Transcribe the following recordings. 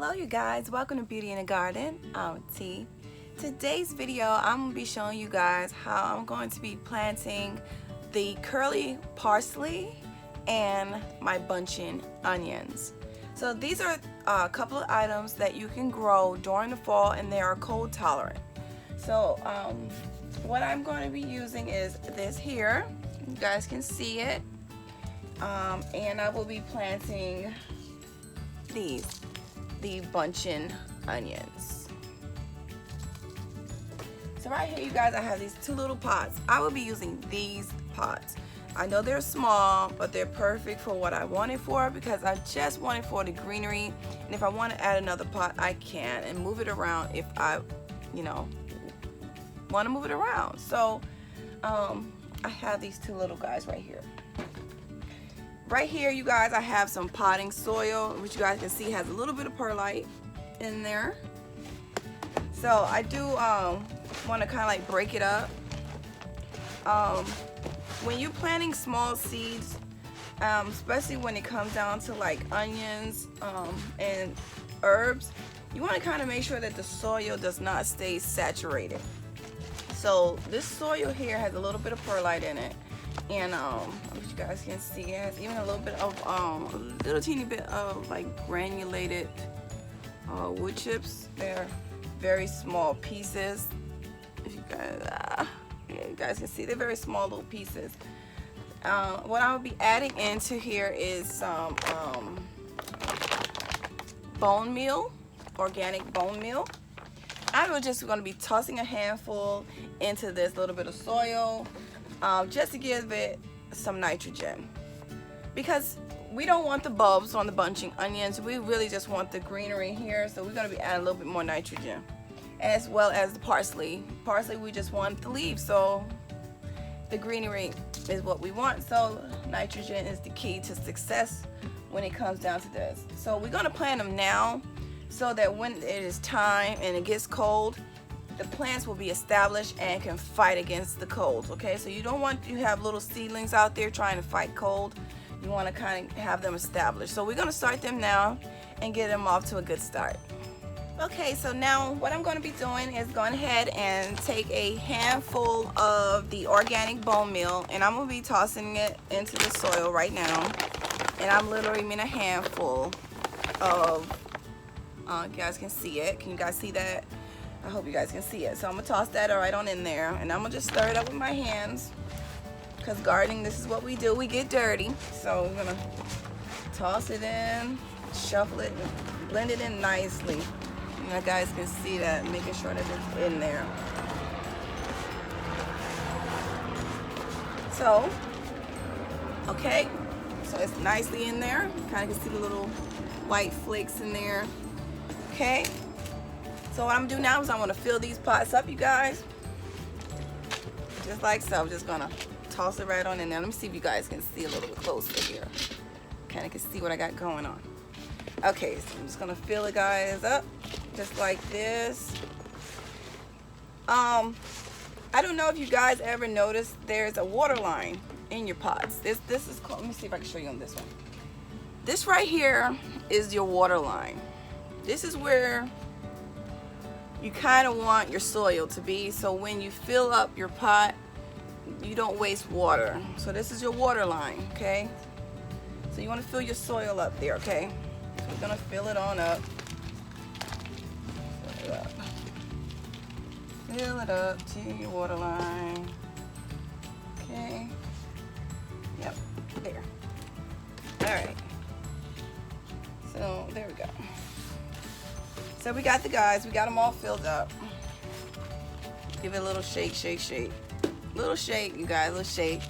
Hello you guys, welcome to Beauty in the Garden. I'm T. Today's video I'm going to be showing you guys how I'm going to be planting the curly parsley and my bunching onions. So these are a couple of items that you can grow during the fall and they are cold tolerant. So what I'm going to be using is this here. You guys can see it. And I will be planting the bunching onions. So right here, you guys, I have these two little pots. I will be using these pots. I know they're small, but they're perfect for what I want it for because I just want it for the greenery. And if I want to add another pot, I can and move it around if I, want to move it around. So I have these two little guys right here. Right here, you guys, I have some potting soil, which you guys can see has a little bit of perlite in there. So I do want to kind of like break it up. When you're planting small seeds, especially when it comes down to like onions and herbs, you want to kind of make sure that the soil does not stay saturated. So this soil here has a little bit of perlite in it. And as you guys can see, it has even a little bit of a little teeny bit of like granulated wood chips. They're very small pieces. If you guys, you guys can see, they're very small little pieces. What I will be adding into here is some bone meal, organic bone meal. I'm just going to be tossing a handful into this little bit of soil. Just to give it some nitrogen, because we don't want the bulbs on the bunching onions. We really just want the greenery here, so we're going to be adding a little bit more nitrogen, as well as the parsley. Parsley, we just want the leaves, so the greenery is what we want. So nitrogen is the key to success when it comes down to this. So we're going to plant them now so that when it is time and it gets cold, the plants will be established and can fight against the colds. Okay, so you don't want to have little seedlings out there trying to fight cold. You want to kind of have them established. So we're going to start them now and get them off to a good start. Okay, so now what I'm going to be doing is going ahead and take a handful of the organic bone meal, and I'm going to be tossing it into the soil right now. And I'm literally mean a handful of, you guys can see it. Can you guys see that? I hope you guys can see it. So I'm gonna toss that right on in there, and I'm gonna just stir it up with my hands, because gardening, this is what we do, we get dirty. So we're gonna toss it in, shuffle it, and blend it in nicely. You guys can see that, making sure that it's in there. So, okay, so it's nicely in there. Kind of can see the little white flakes in there. Okay. So what I'm gonna do now is I'm gonna fill these pots up, you guys. Just like so. I'm just gonna toss it right on in there. Let me see if you guys can see a little bit closer here. Kind of can see what I got going on. Okay, so I'm just gonna fill it, guys, up just like this. I don't know if you guys ever noticed there's a water line in your pots. This is called, let me see if I can show you on this one. This right here is your water line. This is where you kind of want your soil to be, so when you fill up your pot, you don't waste water. So this is your water line, okay? So you want to fill your soil up there, okay? So we're gonna fill it on up. Fill it up. Fill it up to your water line. Okay. Yep, there. All right. So there we go. So we got the guys, we got them all filled up. Give it a little shake, shake, shake. Little shake, you guys, little shake.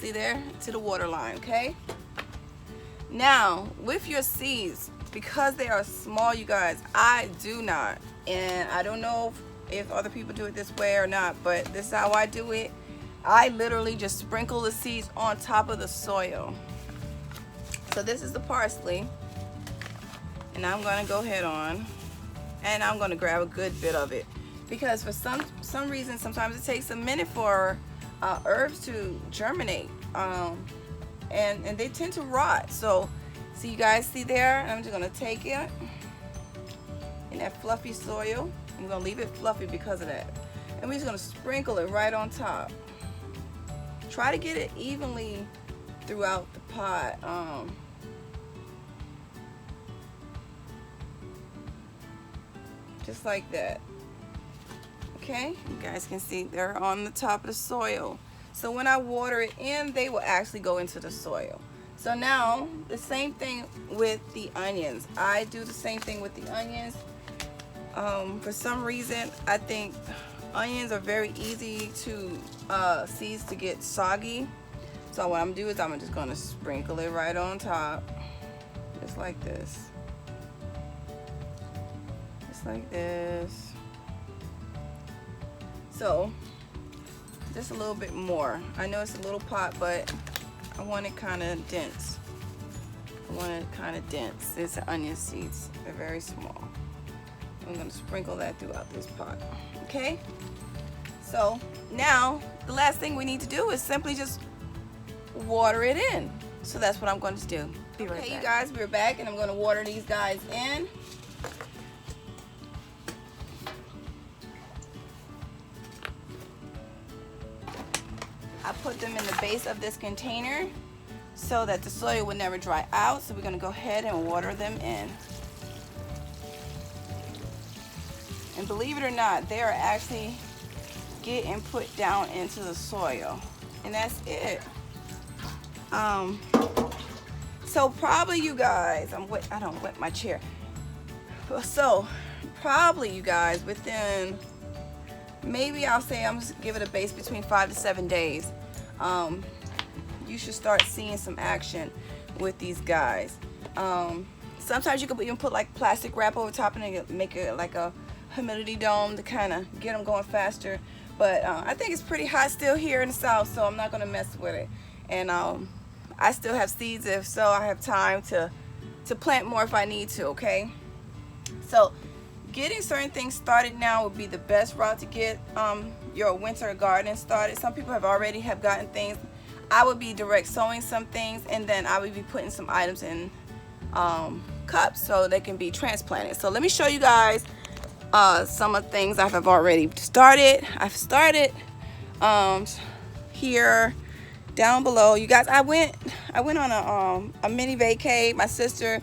See there? To the water line, okay? Now, with your seeds, because they are small, you guys, I do not, and I don't know if other people do it this way or not, but this is how I do it. I literally just sprinkle the seeds on top of the soil. So this is the parsley. And I'm going to go ahead on and I'm going to grab a good bit of it, because for some reason sometimes it takes a minute for herbs to germinate, and they tend to rot. So So you guys see there, I'm just gonna take it in that fluffy soil. I'm gonna leave it fluffy because of that. And we're just gonna sprinkle it right on top. Try to get it evenly throughout the pot. Just like that. Okay, you guys can see they're on the top of the soil. So when I water it in, they will actually go into the soil. So now, the same thing with the onions. I do the same thing with the onions. For some reason, I think onions are very easy to seeds to get soggy. So what I'm doing is I'm just gonna sprinkle it right on top, just like this. Just like this. So, just a little bit more. I know it's a little pot, but I want it kind of dense. It's the onion seeds. They're very small. I'm going to sprinkle that throughout this pot. Okay? So now the last thing we need to do is simply just water it in. So that's what I'm going to do. Be right back. Okay, you guys, we're back, and I'm going to water these guys in. I put them in the base of this container so that the soil would never dry out. So we're going to go ahead and water them in. And believe it or not, they are actually getting put down into the soil. And that's it. So probably you guys, I don't wet my chair. So probably you guys within, maybe I'll say I'm just give it a base between 5 to 7 days. You should start seeing some action with these guys. Sometimes you could even put like plastic wrap over top and make it like a humidity dome to kind of get them going faster. But I think it's pretty hot still here in the south, so I'm not going to mess with it. And I still have seeds, if so I have time to plant more if I need to. Okay, so getting certain things started now would be the best route to get your winter garden started. Some people have already gotten things. I would be direct sowing some things, and then I would be putting some items in cups so they can be transplanted. So let me show you guys some of the things I have already started. I've started here down below. You guys, I went on a mini vacay. My sister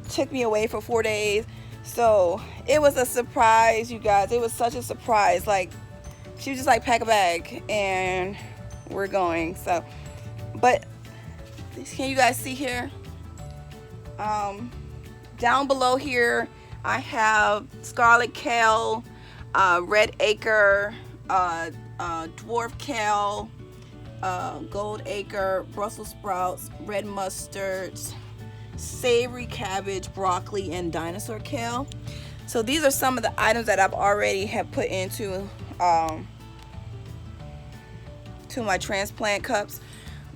took me away for 4 days, so it was a surprise, you guys. It was such a surprise. Like, she was just like, pack a bag and we're going. So, but can you guys see here? Down below here I have scarlet kale, red acre, dwarf kale, gold acre, Brussels sprouts, red mustards, savory cabbage, broccoli, and dinosaur kale. So these are some of the items that I've already have put into to my transplant cups.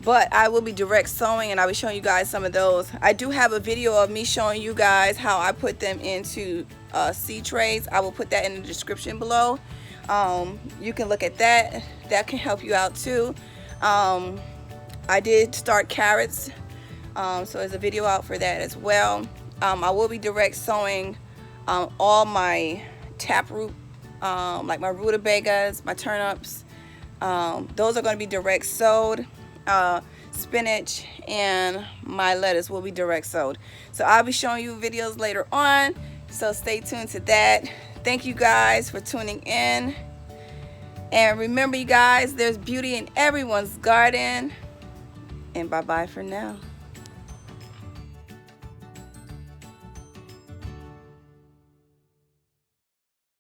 But I will be direct sowing, and I'll be showing you guys some of those. I do have a video of me showing you guys how I put them into seed trays. I will put that in the description below. You can look at that. That can help you out too. I did start carrots, so there's a video out for that as well. I will be direct sowing all my taproot, like my rutabagas, my turnips. Those are going to be direct sowed. Spinach and my lettuce will be direct sowed. So I'll be showing you videos later on, so stay tuned to that. Thank you guys for tuning in, and remember, you guys, there's beauty in everyone's garden, and bye bye for now.